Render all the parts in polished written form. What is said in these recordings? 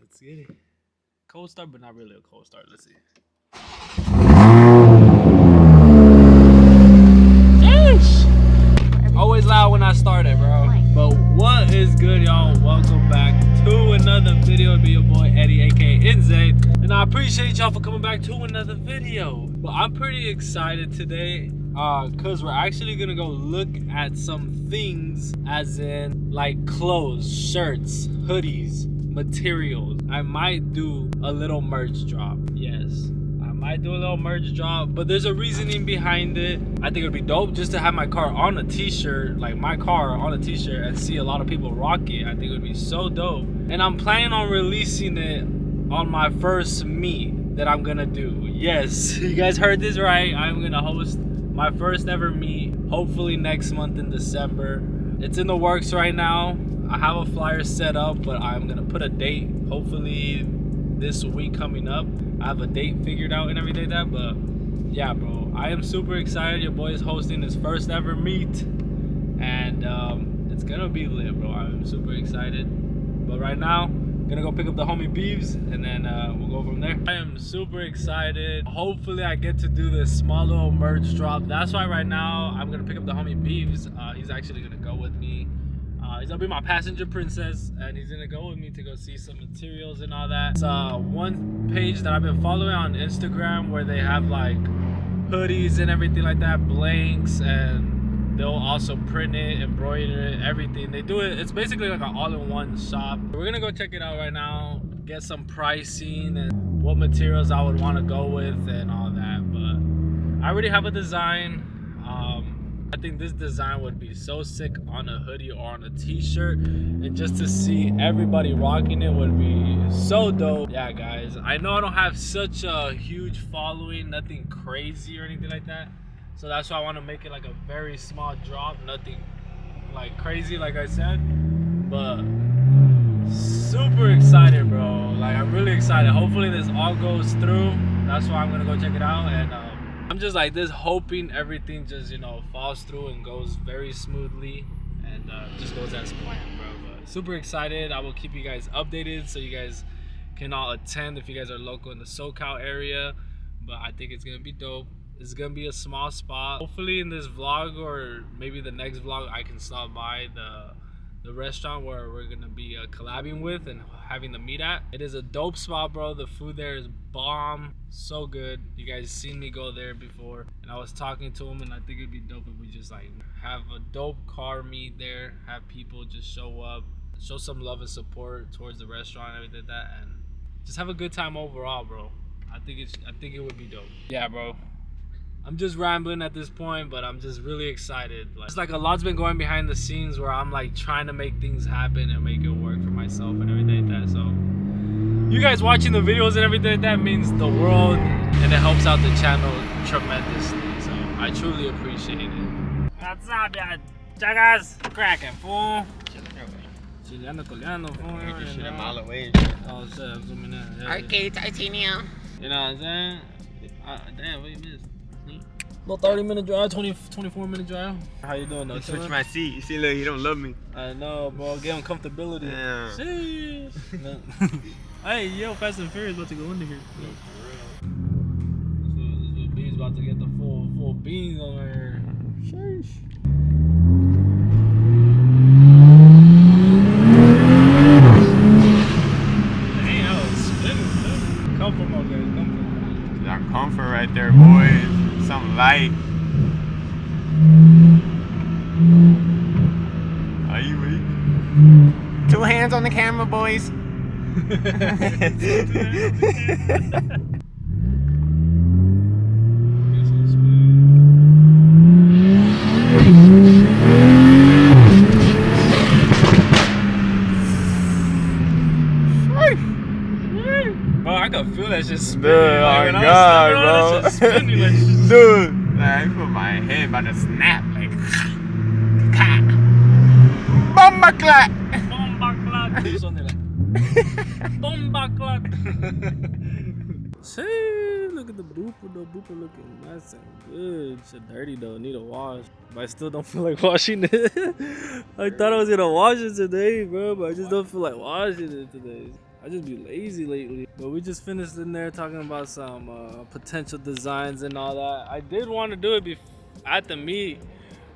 Let's get it. Cold start, but not really a cold start. Let's see. Sheesh. Always loud when I started, bro. But what is good, y'all? Welcome back to another video. It'll be your boy Eddie, aka Inzane, and I appreciate y'all for coming back to another video. But I'm pretty excited today, cause we're actually gonna go look at some things, as in like clothes, shirts, hoodies, materials. I might do a little merch drop. Yes, I might do a little merch drop, but there's a reasoning behind it. I think it'd be dope just to have my car on a t-shirt, like my car on a t-shirt, and see a lot of people rock it. I think it would be so dope. And I'm planning on releasing it on my first meet that I'm gonna do. Yes, you guys heard this right. I'm gonna host my first ever meet, hopefully next month in December. It's in the works right now. I have a flyer set up, but I'm gonna put a date, hopefully this week coming up. I have a date figured out and everything like that, but yeah, bro, I am super excited. Your boy is hosting his first ever meet, and it's gonna be lit, bro. I'm super excited. But right now, I'm gonna go pick up the homie Beeves, and then we'll go from there. I am super excited. Hopefully I get to do this small little merch drop. That's why right now I'm gonna pick up the homie Beeves. He's actually gonna go with me. He's gonna be my passenger princess, and he's gonna go with me to go see some materials and all that. It's one page that I've been following on Instagram where they have like hoodies and everything like that, blanks, and they'll also print it, embroider it, everything. They do it, it's basically like an all-in-one shop. We're gonna go check it out right now, get some pricing and what materials I would want to go with and all that. But I already have a design. I think this design would be so sick on a hoodie or on a t-shirt, and just to see everybody rocking it would be so dope. Yeah, guys, I know I don't have such a huge following, nothing crazy or anything like that, so that's why I want to make it like a very small drop, nothing like crazy like I said. But super excited, bro. Like, I'm really excited. Hopefully this all goes through. That's why I'm gonna go check it out, and I'm just like this, hoping everything just, you know, falls through and goes very smoothly, and just goes as planned, bro. But super excited. I will keep you guys updated so you guys can all attend if you guys are local in the SoCal area. But I think it's gonna be dope. It's gonna be a small spot. Hopefully in this vlog, or maybe the next vlog, I can stop by the restaurant where we're gonna be collabing with and having the meet at. It is a dope spot, bro. The food there is bomb, so good. You guys seen me go there before, and I was talking to him, and I think it'd be dope if we just like have a dope car meet there, have people just show up, show some love and support towards the restaurant and everything like that, and just have a good time overall, bro. I think it would be dope. Yeah, bro, I'm just rambling at this point, but I'm just really excited. Like, it's like a lot's been going behind the scenes where I'm like trying to make things happen and make it work for myself and everything like that. So you guys watching the videos and everything like that means the world, and it helps out the channel tremendously. So I truly appreciate it. What's up, y'all? Jagas? Cracking, fool. Chileando, coleando, fool. Get this shit a mile away. Oh, shit, I'm zooming in. Yeah, Arcade titanium. you know what I'm saying? Damn, what you missed? Little 30-minute drive, 24-minute drive. How you doing though? You switch my seat. You see, look, you don't love me. I know, bro. Get on comfortability. Yeah. Sheesh. Hey, yo, Fast and Furious about to go into here. No, for real. This B's about to get the full beans on her. Sheesh. Dang, I was spinning. Comfort mode, guys. Comfort. that comfort right there, boys. Something light. Are you weak? 2 hands on the camera, boys. Bro, I can feel that shit spinning. Dude, like, oh God, bro. That shit spinning, like, dude, I feel my head about to snap, like. Bomba clock. Bomba clock. Bomba clock. See, look at the booper though. Booper looking nice and good. Shit dirty though. Need a wash. But I still don't feel like washing it. I thought I was gonna wash it today, bro. But I just don't feel like washing it today. I just be lazy lately. But we just finished in there talking about some potential designs and all that. I did want to do it at the meet,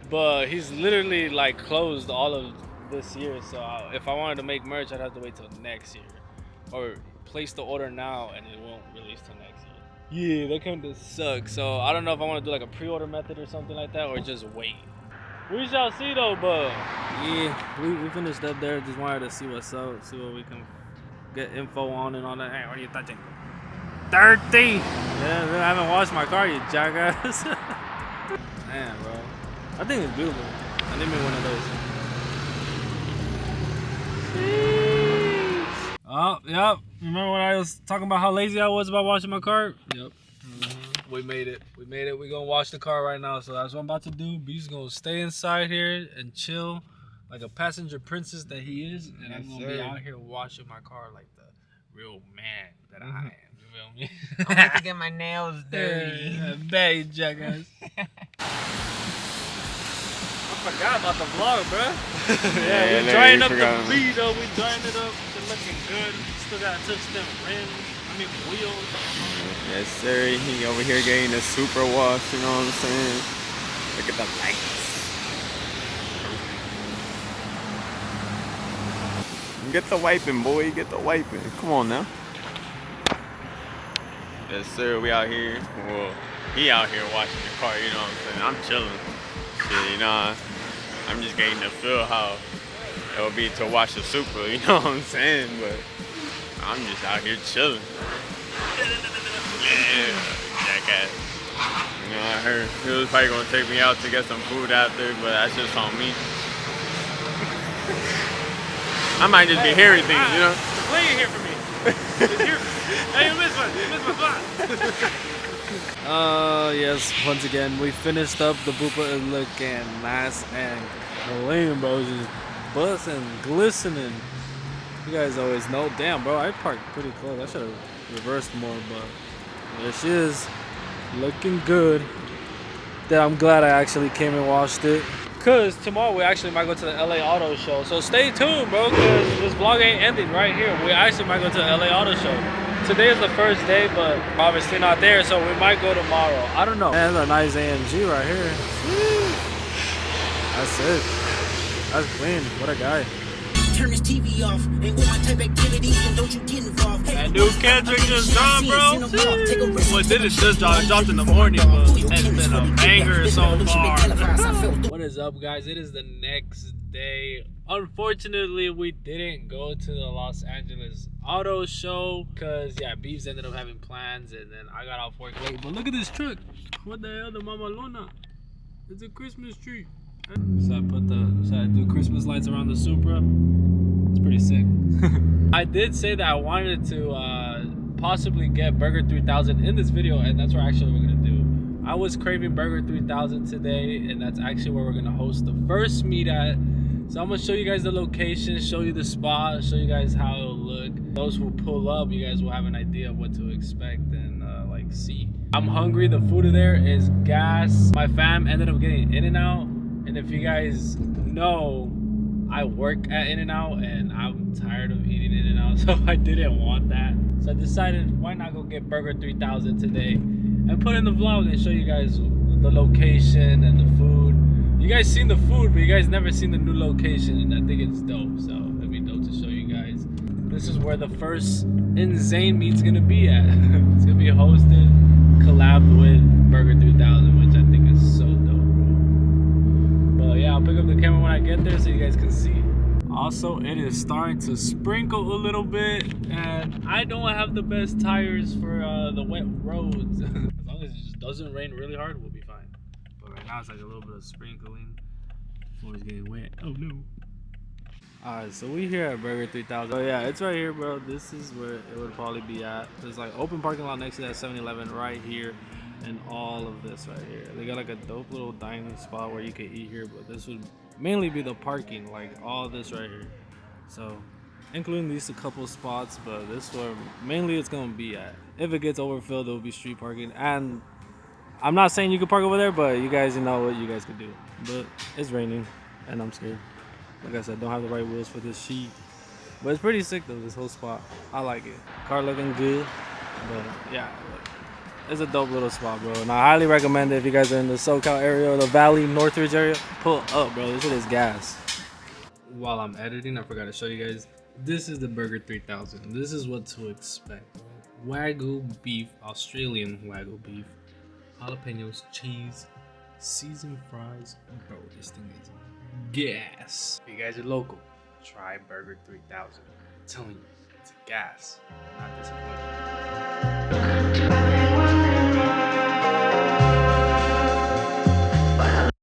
but he's literally like closed all of this year. So if I wanted to make merch, I'd have to wait till next year, or place the order now and it won't release till next year. Yeah, that kind of sucks. So I don't know if I want to do like a pre-order method or something like that, or just wait. We shall see though, but yeah, we finished up there. Just wanted to see what's up, see what we can get info on and all that. Hey, what are you touching? 30! Yeah, I haven't washed my car, you jackass. Man, bro. I think it's beautiful. I need me one of those. Oh, yep. Remember when I was talking about how lazy I was about washing my car? Yep. We made it. We made it. We're gonna wash the car right now. So that's what I'm about to do. B's gonna stay inside here and chill like a passenger princess that he is. And yes, I'm gonna be out here washing my car like the real man that I am. You feel me? I'm about to get my nails dirty. Yeah, babe, jackass. I forgot about the vlog, bro. Yeah, we drying up the V though. We drying it up. It's looking good. Still gotta touch them rims. I mean wheels. Yes, sir. He over here getting a Supra wash. You know what I'm saying? Look at the lights. Get the wiping, boy. Get the wiping. Come on now. Yes, sir. We out here. Well, he out here washing the car. You know what I'm saying? I'm chilling. Shit, you know. I'm just getting to feel how it would be to watch the Supra, you know what I'm saying? But I'm just out here chilling. Yeah, jackass. You know, I heard he was probably gonna take me out to get some food after, but that's just on me. I might just be hearing things, you know? Play it here for me. Hey, you missed one. You missed my spot. Yes, once again, we finished up. The Boopa is looking nice and clean, bro. It's just busting, glistening. You guys always know. Damn, bro, I parked pretty close. I should have reversed more, but there she is. Looking good. That I'm glad I actually came and washed it. Cause tomorrow we actually might go to the LA Auto Show. So stay tuned, bro, cause this vlog ain't ending right here. We actually might go to the LA Auto Show. Today is the first day, but obviously not there, so we might go tomorrow. I don't know. Man, that's a nice AMG right here. That's it. That's clean. What a guy. Turn this TV off. Ain't with my type activities, and don't you get involved. That new Kendrick just dropped, bro. Well, did it just drop? It dropped in the morning, but it's been a banger so far. What is up, guys? It is the next day. Unfortunately, we didn't go to the Los Angeles Auto Show because, yeah, Beeves ended up having plans, and then I got off work late. But look at this truck. What the hell, the Mama Luna? It's a Christmas tree. So I do Christmas lights around the Supra. It's pretty sick. I did say that I wanted to possibly get Burger 3000 in this video, and that's what actually we're gonna do. I was craving Burger 3000 today, and that's actually where we're gonna host the first meet at. So I'm gonna show you guys the location, show you the spot, show you guys how it'll look. Those who pull up, you guys will have an idea of what to expect and like see. I'm hungry. The food there is gas. My fam ended up getting In-N-Out. And if you guys know, I work at In-N-Out and I'm tired of eating In-N-Out, so I didn't want that. So I decided, why not go get Burger 3000 today and put in the vlog and show you guys the location and the food. You guys seen the food, but you guys never seen the new location, and I think it's dope, so it'd be dope to show you guys. This is where the first Inzane meet's gonna be at. It's gonna be hosted, collabed with Burger 3000, which I think is so dope. Yeah, I'll pick up the camera when I get there so you guys can see. Also, it is starting to sprinkle a little bit, and I don't have the best tires for the wet roads. As long as it just doesn't rain really hard, we'll be fine. But right now it's like a little bit of sprinkling. The floor is getting wet. Oh no. Alright, so we here at Burger 3000. Oh yeah, it's right here, bro. This is where it would probably be at. There's like open parking lot next to that 7-Eleven right here. And all of this right here. They got like a dope little dining spot where you can eat here, but this would mainly be the parking, like all this right here. So, including these a couple spots, but this is where mainly it's gonna be at. If it gets overfilled, it will be street parking. And I'm not saying you can park over there, but you guys know what you guys can do. But it's raining, and I'm scared. Like I said, don't have the right wheels for this sheet. But it's pretty sick though, this whole spot. I like it. Car looking good. But yeah, look, it's a dope little spot, bro. And I highly recommend it if you guys are in the SoCal area or the Valley, Northridge area. Pull up, bro. This shit is gas. While I'm editing, I forgot to show you guys. This is the Burger 3000. This is what to expect. Wagyu beef, Australian Wagyu beef, jalapenos, cheese, seasoned fries. Bro, this thing is gas. If you guys are local, try Burger 3000. I'm telling you, it's a gas. Not disappointing.